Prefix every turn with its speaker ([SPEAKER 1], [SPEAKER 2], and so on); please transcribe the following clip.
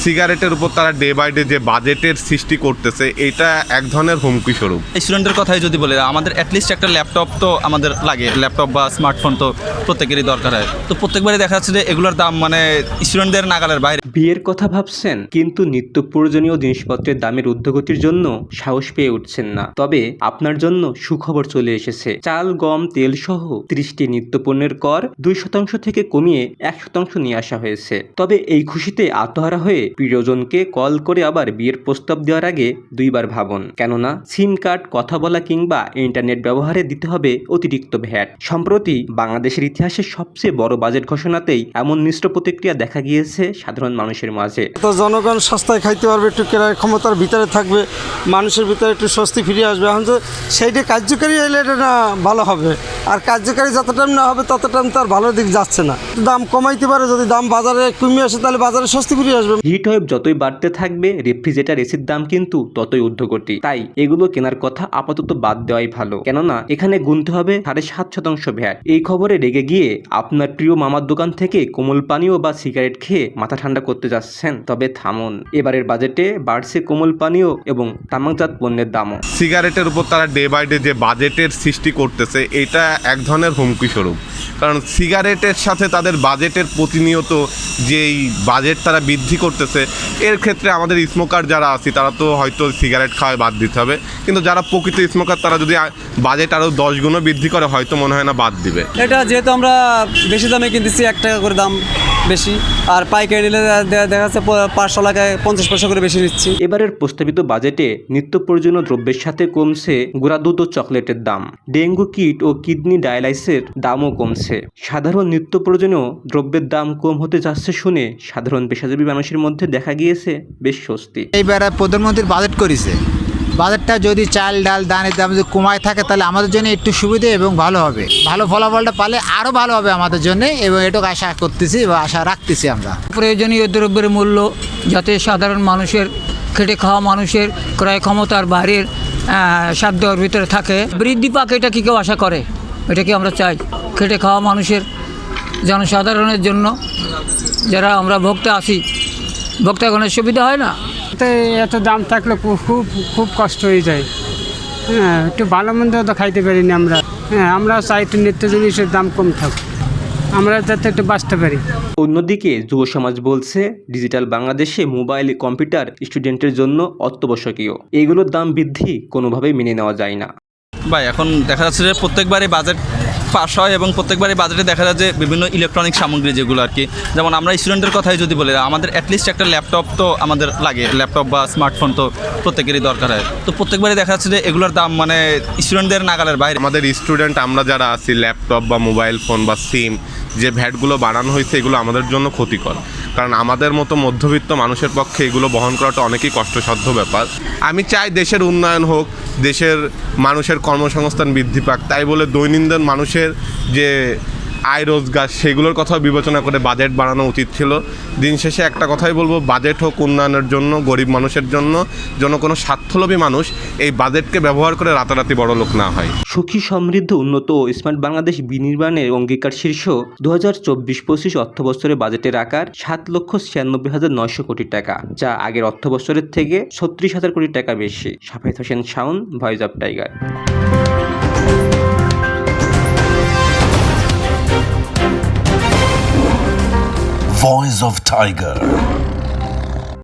[SPEAKER 1] সিগারেটের উপর তারা ডে বাই ডে যে বাজেটের সৃষ্টি করতেছে, এটা এক ধরনের হুমকি স্বরূপ।
[SPEAKER 2] স্টুডেন্টের কথাই যদি বলি, আমাদের অ্যাটলিস্ট একটা ল্যাপটপ তো আমাদের লাগে, ল্যাপটপ বা স্মার্টফোন তো প্রত্যেকেরই দরকার হয়। তো প্রত্যেকবারই দেখা যাচ্ছে যে এগুলোর দাম মানে স্টুডেন্টদের নাগালের বাইরে।
[SPEAKER 3] বিয়ের কথা ভাবছেন কিন্তু নিত্য প্রয়োজনীয় জিনিসপত্রের দামের ঊর্ধ্বগতির জন্য সাহস পেয়ে উঠছেন না? তবে আপনার জন্য সুখবর চলে এসেছে। চাল, গম, তেল সহ 30টি নিত্যপণ্যের কর 2% থেকে কমিয়ে 1% নিয়ে আসা হয়েছে। তবে এই খুশিতে আত্মহারা হয়ে প্রিয়জনকে কল করে আবার বিয়ের প্রস্তাব দেওয়ার আগে দুইবার ভাবুন, কেননা সিম কার্ড, কথা বলা কিংবা ইন্টারনেট ব্যবহারে দিতে হবে অতিরিক্ত ভ্যাট। সম্প্রতি বাংলাদেশের ইতিহাসে সবচেয়ে বড় বাজেট ঘোষণাতেই এমন মিশ্র প্রতিক্রিয়া দেখা গিয়েছে সাধারণ মানুষের মাঝে।
[SPEAKER 4] তো জনগণ সস্তায় খাইতে পারবে, একটু ক্রয় ক্ষমতার ভিতরে থাকবে, মানুষের ভিতরে একটু স্বস্তি ফিরে আসবে। এখন তো সেইটা কার্যকারী হলে এটা না ভালো হবে, আর কার্যকারী যত টাইম না হবে তত টাইম তার ভালো দিক যাচ্ছে না। দাম কমাইতে পারে, যদি দাম বাজারে কমে আসে তাহলে বাজারে স্বস্তি ফিরে আসবে।
[SPEAKER 3] হিট ওয়েভ যতই বাড়তে থাকবে, রেফ্রিজারেটর এসির দাম কিন্তু ততই ঊর্ধ্বগতি। তাই এগুলো কেনার কথা আপাতত বাদ দেওয়াই ভালো, কেননা এখানে গুনতে হবে 7.5% ভ্যাট। এই খবরে রেগে গিয়ে আপনার প্রিয় মামার দোকান থেকে কোমল পানীয় বা সিগারেট খেয়ে মাথা ঠান্ডা করতে যাচ্ছেন? তবে থামুন, এবারের বাজেটে বাড়ছে কোমল পানীয় এবং তামাকজাত পণ্যের দামও।
[SPEAKER 1] সিগারেটের উপর তারা ডে বাই ডে যে বাজেটের সৃষ্টি করতেছে, এটা এক ধরনের হুমকি স্বরূপ। কারণ সিগারেটের সাথে তাদের বাজেটের প্রতিনিয়ত যেই বাজেট তারা বৃদ্ধি করতেছে, এর ক্ষেত্রে আমাদের স্মোকার যারা আছি তারা তো হয়তো সিগারেট খাওয়ায় বাদ দিতে হবে, কিন্তু যারা প্রকৃত স্মোকার তারা যদি বাজেট আরও 10 গুণও বৃদ্ধি করে হয়তো মনে হয় না বাদ দিবে।
[SPEAKER 5] এটা যেহেতু আমরা বেশি দামে কিনতেছি, 1 টাকা করে দাম বেশি, আর পাইকারি নিলে দেখা যাচ্ছে 500 টাকায় 50 পয়সা করে বেশি নিচ্ছি।
[SPEAKER 3] এবারের প্রস্তাবিত বাজেটে নিত্য প্রয়োজনীয় দ্রব্যের সাথে কমছে গুঁড়া দুধ ও চকলেটের দাম। ডেঙ্গু কিট ও কিডনি ডায়ালাইসের দামও কমছে। সাধারণ নিত্য প্রয়োজনীয় দ্রব্যের দাম কম হতে যাচ্ছে শুনে সাধারণ পেশাজীবী মানুষের মধ্যে দেখা গিয়েছে বেশ স্বস্তি।
[SPEAKER 6] এইবারে প্রধানমন্ত্রীর বাজেট করেছে, বাজেটটা যদি চাল ডাল দানের দাম যদি কমায় থাকে তাহলে আমাদের জন্য একটু সুবিধে এবং ভালো হবে। ভালো ফলাফলটা পালে আরও ভালো হবে আমাদের জন্য, এবং এটুকু আশা করতেছি বা আশা রাখতেছি আমরা।
[SPEAKER 7] প্রয়োজনীয় দ্রব্যের মূল্য যাতে সাধারণ মানুষের, খেটে খাওয়া মানুষের ক্রয় ক্ষমতার বাইরের সাধ্যের ভিতরে থাকে, বৃদ্ধি পাক, এটা কি কেউ আশা করে? এটা কি আমরা চাই? খেটে খাওয়া মানুষের, জনসাধারণের জন্য, যারা আমরা ভোক্তা আছি, ভোক্তাগণের সুবিধা হয় না?
[SPEAKER 8] এত দাম থাকলে খুব খুব কষ্ট হয়ে যায়। হ্যাঁ, একটু ভালো মন্দ তো খাইতে পারি না আমরা। হ্যাঁ, আমরা চাই একটু নিত্য জিনিসের দাম কম থাক, আমরা যাতে একটু বাঁচতে পারি।
[SPEAKER 3] অন্যদিকে যুব সমাজ বলছে, ডিজিটাল বাংলাদেশে মোবাইল, কম্পিউটার স্টুডেন্টের জন্য অত্যাবশ্যকীয়। এগুলোর দাম বৃদ্ধি কোনোভাবেই মেনে নেওয়া যায় না।
[SPEAKER 2] ভাই, এখন দেখা যাচ্ছে যে প্রত্যেকবারই বাজেট পাস হয় এবং প্রত্যেকবারই বাজেটে দেখা যায় যে বিভিন্ন ইলেকট্রনিক সামগ্রী যেগুলো আর কি, যেমন আমরা স্টুডেন্টের কথাই যদি বলি, আমাদের অ্যাটলিস্ট একটা ল্যাপটপ তো আমাদের লাগে, ল্যাপটপ বা স্মার্টফোন তো প্রত্যেকেরই দরকার হয়। তো প্রত্যেকবারই দেখা যাচ্ছে যে এগুলোর দাম মানে স্টুডেন্টদের নাগালের বাইরে।
[SPEAKER 1] আমাদের স্টুডেন্ট আমরা যারা আছি, ল্যাপটপ বা মোবাইল ফোন বা সিম যে ভ্যাটগুলো বাড়ানো হয়েছে, এগুলো আমাদের জন্য ক্ষতিকর। কারণ আমাদের মতো মধ্যবিত্ত মানুষের পক্ষে এগুলো বহন করাটা অনেকই কষ্টসাধ্য ব্যাপার। আমি চাই দেশের উন্নয়ন হোক, দেশের মানুষের কর্মসংস্থান বৃদ্ধি পাক। তাই বলে দৈনন্দিন মানুষের যে আয় রোজগার, সেগুলোর কথাও বিবেচনা করে বাজেট বাড়ানো উচিত ছিল। দিন শেষে একটা কথাই বলবো, বাজেট হোক উন্নয়নের জন্য, গরিব মানুষের জন্য, যেন কোনো স্বার্থলোভী মানুষ এই বাজেটকে ব্যবহার করে রাতারাতি বড় লোক না হয়।
[SPEAKER 3] সুখী, সমৃদ্ধ, উন্নত ও স্মার্ট বাংলাদেশ বিনির্মাণের অঙ্গীকার শীর্ষ 2024-25 অর্থবছরের বাজেটের আকার 7,96,900 কোটি টাকা, যা আগের অর্থবছরের থেকে 36,000 কোটি টাকা বেশি। Shafed Hossain Shawon, voice of Tiger.
[SPEAKER 9] Voice of Tiger.